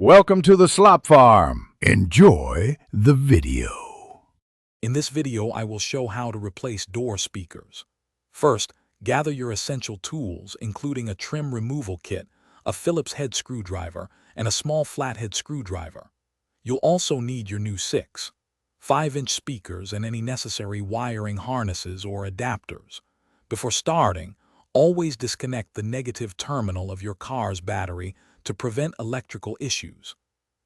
Welcome to the Slop Farm. Enjoy the video. In this video, I will show how to replace door speakers. First, gather your essential tools, including a trim removal kit, a Phillips head screwdriver, and a small flathead screwdriver. You'll also need your new 5-inch speakers and any necessary wiring harnesses or adapters. Before starting, always disconnect the negative terminal of your car's battery to prevent electrical issues.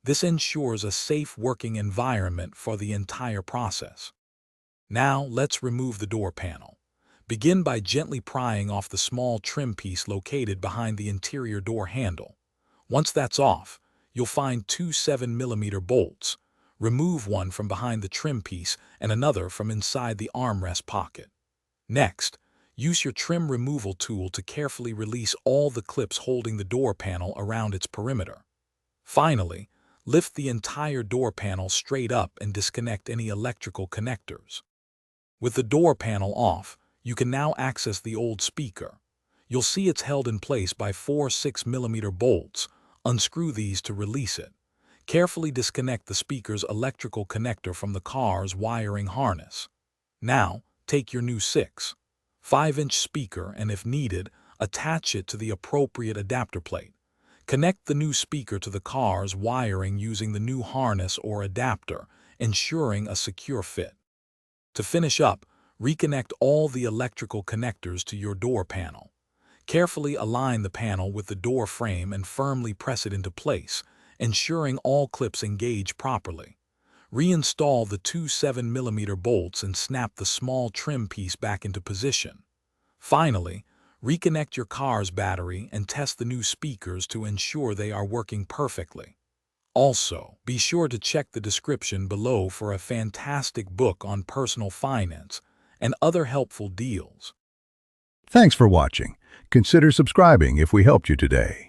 This ensures a safe working environment for the entire process. Now, let's remove the door panel. Begin by gently prying off the small trim piece located behind the interior door handle. Once that's off, you'll find two 7mm bolts. Remove one from behind the trim piece and another from inside the armrest pocket. Next, use your trim removal tool to carefully release all the clips holding the door panel around its perimeter. Finally, lift the entire door panel straight up and disconnect any electrical connectors. With the door panel off, you can now access the old speaker. You'll see it's held in place by four 6mm bolts. Unscrew these to release it. Carefully disconnect the speaker's electrical connector from the car's wiring harness. Now, take your new 5-inch speaker and, if needed, attach it to the appropriate adapter plate. Connect the new speaker to the car's wiring using the new harness or adapter, ensuring a secure fit. To finish up, reconnect all the electrical connectors to your door panel. Carefully align the panel with the door frame and firmly press it into place, ensuring all clips engage properly. Reinstall the two 7mm bolts and snap the small trim piece back into position. Finally, reconnect your car's battery and test the new speakers to ensure they are working perfectly. Also, be sure to check the description below for a fantastic book on personal finance and other helpful deals. Thanks for watching. Consider subscribing if we helped you today.